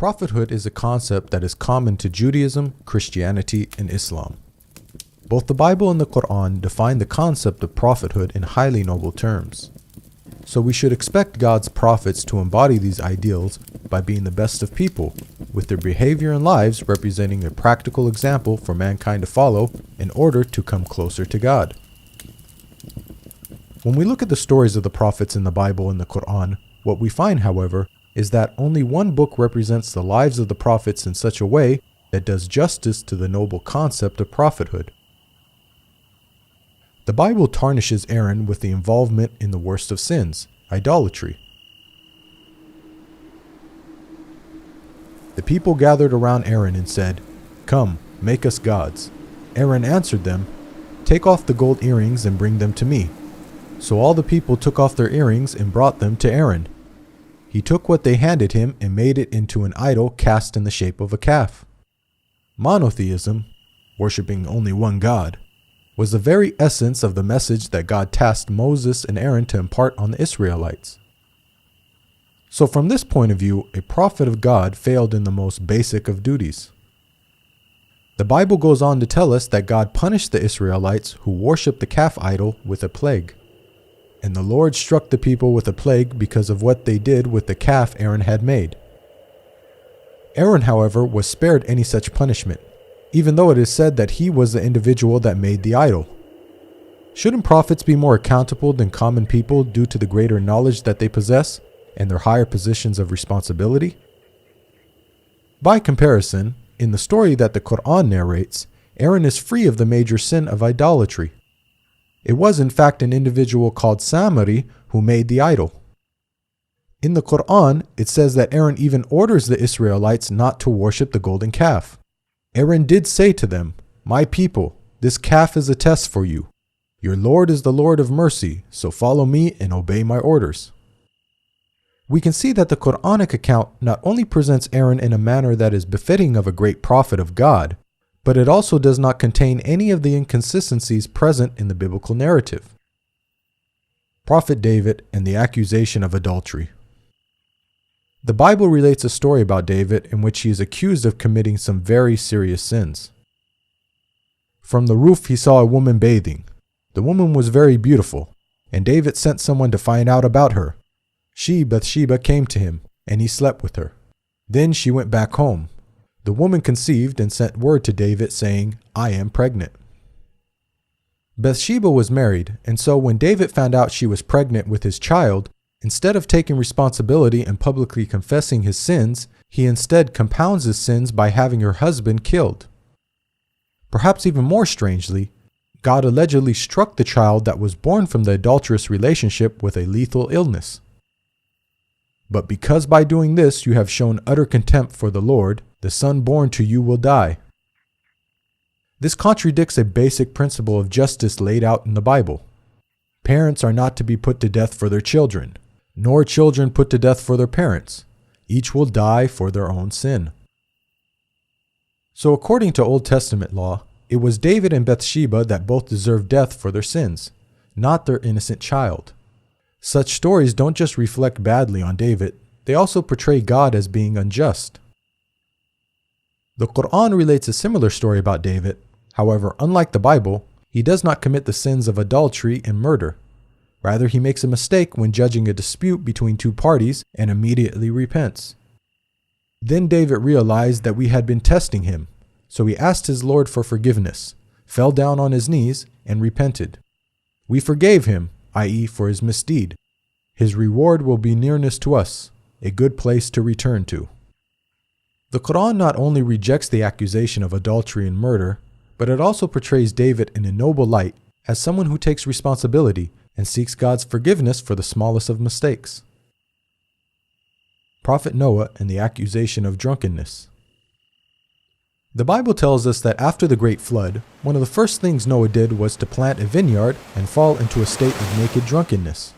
Prophethood is a concept that is common to Judaism, Christianity, and Islam. Both the Bible and the Qur'an define the concept of prophethood in highly noble terms. So we should expect God's prophets to embody these ideals by being the best of people, with their behavior and lives representing a practical example for mankind to follow in order to come closer to God. When we look at the stories of the prophets in the Bible and the Qur'an, what we find, however, is that only one book represents the lives of the prophets in such a way that does justice to the noble concept of prophethood. The Bible tarnishes Aaron with the involvement in the worst of sins, idolatry. The people gathered around Aaron and said, "Come, make us gods." Aaron answered them, "Take off the gold earrings and bring them to me." So all the people took off their earrings and brought them to Aaron. He took what they handed him and made it into an idol cast in the shape of a calf. Monotheism, worshipping only one God, was the very essence of the message that God tasked Moses and Aaron to impart on the Israelites. So from this point of view, a prophet of God failed in the most basic of duties. The Bible goes on to tell us that God punished the Israelites who worshipped the calf idol with a plague. And the Lord struck the people with a plague because of what they did with the calf Aaron had made. Aaron, however, was spared any such punishment, even though it is said that he was the individual that made the idol. Shouldn't prophets be more accountable than common people due to the greater knowledge that they possess and their higher positions of responsibility? By comparison, in the story that the Qur'an narrates, Aaron is free of the major sin of idolatry. It was in fact an individual called Samari who made the idol. In the Qur'an, it says that Aaron even orders the Israelites not to worship the golden calf. Aaron did say to them, "My people, this calf is a test for you. Your Lord is the Lord of mercy, so follow me and obey my orders." We can see that the Qur'anic account not only presents Aaron in a manner that is befitting of a great prophet of God, but it also does not contain any of the inconsistencies present in the biblical narrative. Prophet David and the accusation of adultery. The Bible relates a story about David in which he is accused of committing some very serious sins. From the roof he saw a woman bathing. The woman was very beautiful, and David sent someone to find out about her. She, Bathsheba, came to him, and he slept with her. Then she went back home. The woman conceived and sent word to David saying, "I am pregnant." Bathsheba was married, and so when David found out she was pregnant with his child, instead of taking responsibility and publicly confessing his sins, he instead compounds his sins by having her husband killed. Perhaps even more strangely, God allegedly struck the child that was born from the adulterous relationship with a lethal illness. But because by doing this you have shown utter contempt for the Lord, the son born to you will die. This contradicts a basic principle of justice laid out in the Bible. Parents are not to be put to death for their children, nor children put to death for their parents. Each will die for their own sin. So according to Old Testament law, it was David and Bathsheba that both deserved death for their sins, not their innocent child. Such stories don't just reflect badly on David, they also portray God as being unjust. The Qur'an relates a similar story about David. However, unlike the Bible, he does not commit the sins of adultery and murder. Rather, he makes a mistake when judging a dispute between two parties and immediately repents. Then David realized that we had been testing him, so he asked his Lord for forgiveness, fell down on his knees, and repented. We forgave him, i.e., for his misdeed. His reward will be nearness to us, a good place to return to. The Qur'an not only rejects the accusation of adultery and murder, but it also portrays David in a noble light as someone who takes responsibility and seeks God's forgiveness for the smallest of mistakes. Prophet Noah and the accusation of drunkenness. The Bible tells us that after the great flood, one of the first things Noah did was to plant a vineyard and fall into a state of naked drunkenness.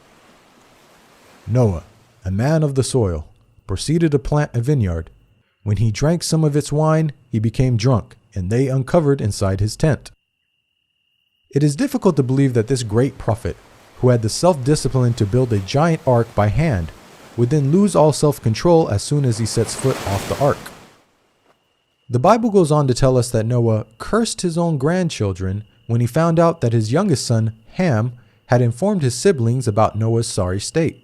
Noah, a man of the soil, proceeded to plant a vineyard. When he drank some of its wine, he became drunk, and they uncovered inside his tent. It is difficult to believe that this great prophet, who had the self-discipline to build a giant ark by hand, would then lose all self-control as soon as he sets foot off the ark. The Bible goes on to tell us that Noah cursed his own grandchildren when he found out that his youngest son, Ham, had informed his siblings about Noah's sorry state.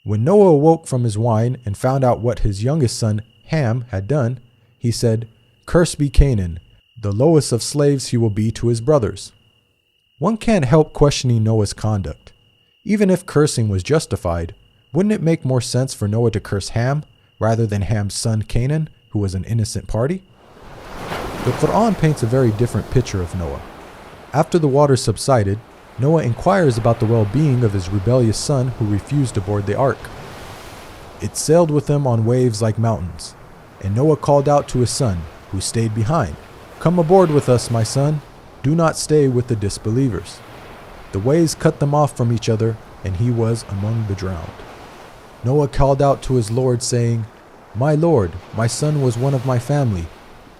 When Noah awoke from his wine and found out what his youngest son, Ham, had done, he said, "Cursed be Canaan, the lowest of slaves he will be to his brothers." One can't help questioning Noah's conduct. Even if cursing was justified, wouldn't it make more sense for Noah to curse Ham rather than Ham's son Canaan, who was an innocent party? The Qur'an paints a very different picture of Noah. After the waters subsided, Noah inquires about the well-being of his rebellious son who refused to board the ark. It sailed with him on waves like mountains, and Noah called out to his son, who stayed behind, "Come aboard with us, my son. Do not stay with the disbelievers." The waves cut them off from each other, and he was among the drowned. Noah called out to his Lord, saying, "My Lord, my son was one of my family,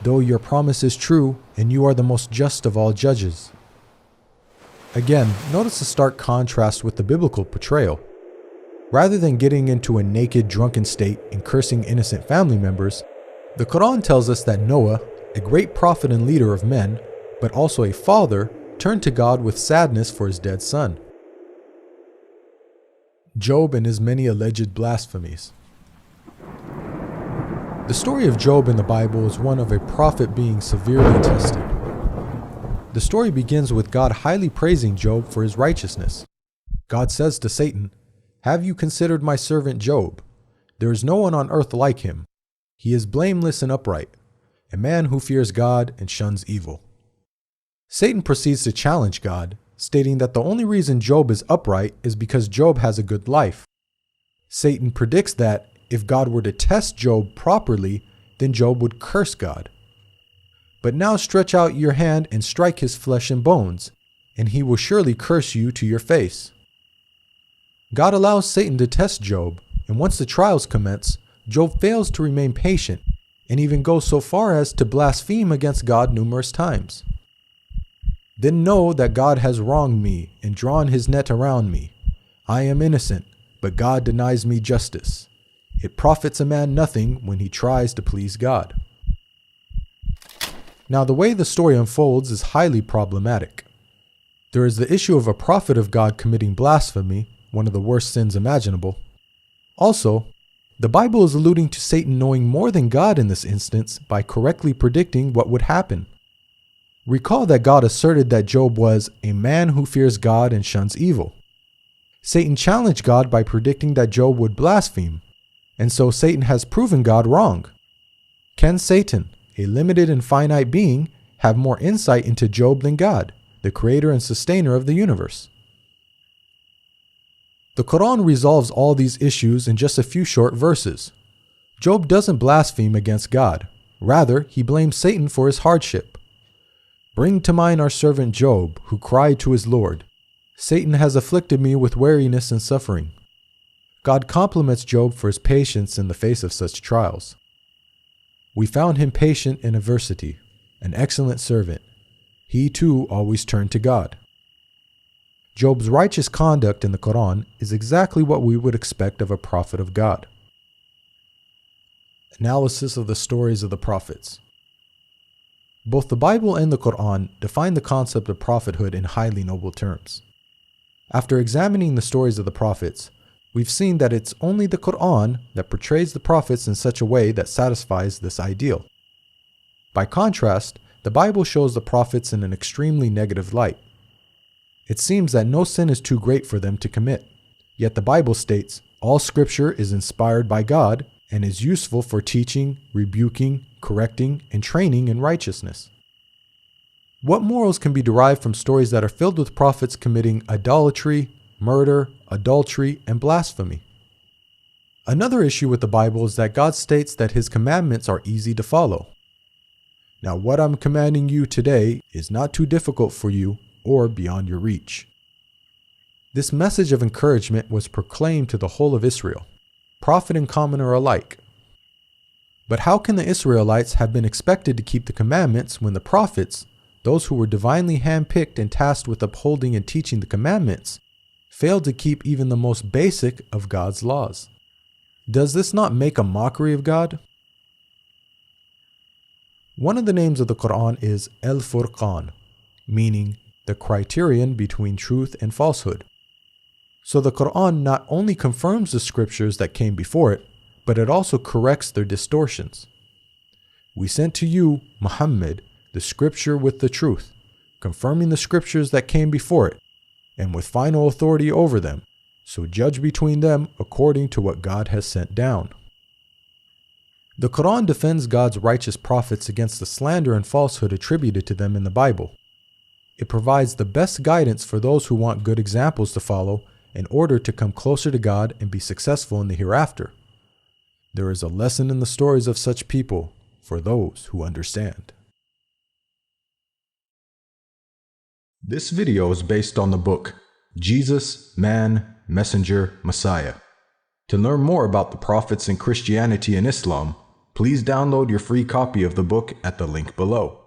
though your promise is true, and you are the most just of all judges." Again, notice the stark contrast with the biblical portrayal. Rather than getting into a naked, drunken state and cursing innocent family members, the Qur'an tells us that Noah, a great prophet and leader of men, but also a father, turned to God with sadness for his dead son. Job and his many alleged blasphemies. The story of Job in the Bible is one of a prophet being severely tested. The story begins with God highly praising Job for his righteousness. God says to Satan, "Have you considered my servant Job? There is no one on earth like him. He is blameless and upright, a man who fears God and shuns evil." Satan proceeds to challenge God, stating that the only reason Job is upright is because Job has a good life. Satan predicts that if God were to test Job properly, then Job would curse God. "But now stretch out your hand and strike his flesh and bones, and he will surely curse you to your face." God allows Satan to test Job, and once the trials commence, Job fails to remain patient, and even goes so far as to blaspheme against God numerous times. "Then know that God has wronged me and drawn his net around me. I am innocent, but God denies me justice. It profits a man nothing when he tries to please God." Now, the way the story unfolds is highly problematic. There is the issue of a prophet of God committing blasphemy, one of the worst sins imaginable. Also, the Bible is alluding to Satan knowing more than God in this instance by correctly predicting what would happen. Recall that God asserted that Job was a man who fears God and shuns evil. Satan challenged God by predicting that Job would blaspheme, and so Satan has proven God wrong. Can Satan, a limited and finite being, have more insight into Job than God, the creator and sustainer of the universe? The Qur'an resolves all these issues in just a few short verses. Job doesn't blaspheme against God. Rather, he blames Satan for his hardship. "Bring to mind our servant Job, who cried to his Lord, 'Satan has afflicted me with weariness and suffering.'" God compliments Job for his patience in the face of such trials. "We found him patient in adversity, an excellent servant. He too always turned to God." Job's righteous conduct in the Qur'an is exactly what we would expect of a prophet of God. Analysis of the stories of the prophets. Both the Bible and the Qur'an define the concept of prophethood in highly noble terms. After examining the stories of the prophets, we've seen that it's only the Qur'an that portrays the prophets in such a way that satisfies this ideal. By contrast, the Bible shows the prophets in an extremely negative light. It seems that no sin is too great for them to commit, yet the Bible states, "All scripture is inspired by God and is useful for teaching, rebuking, correcting, and training in righteousness." What morals can be derived from stories that are filled with prophets committing idolatry, murder, adultery, and blasphemy? Another issue with the Bible is that God states that his commandments are easy to follow. Now, what I'm commanding you today is not too difficult for you or beyond your reach. This message of encouragement was proclaimed to the whole of Israel, prophet and commoner alike. But how can the Israelites have been expected to keep the commandments when the prophets, those who were divinely handpicked and tasked with upholding and teaching the commandments, failed to keep even the most basic of God's laws. Does this not make a mockery of God? One of the names of the Qur'an is Al-Furqan, meaning the criterion between truth and falsehood. So the Qur'an not only confirms the scriptures that came before it, but it also corrects their distortions. We sent to you, Muhammad, the scripture with the truth, confirming the scriptures that came before it, and with final authority over them, so judge between them according to what God has sent down. The Qur'an defends God's righteous prophets against the slander and falsehood attributed to them in the Bible. It provides the best guidance for those who want good examples to follow in order to come closer to God and be successful in the hereafter. There is a lesson in the stories of such people for those who understand. This video is based on the book Jesus, Man, Messenger, Messiah. To learn more about the prophets in Christianity and Islam, please download your free copy of the book at the link below.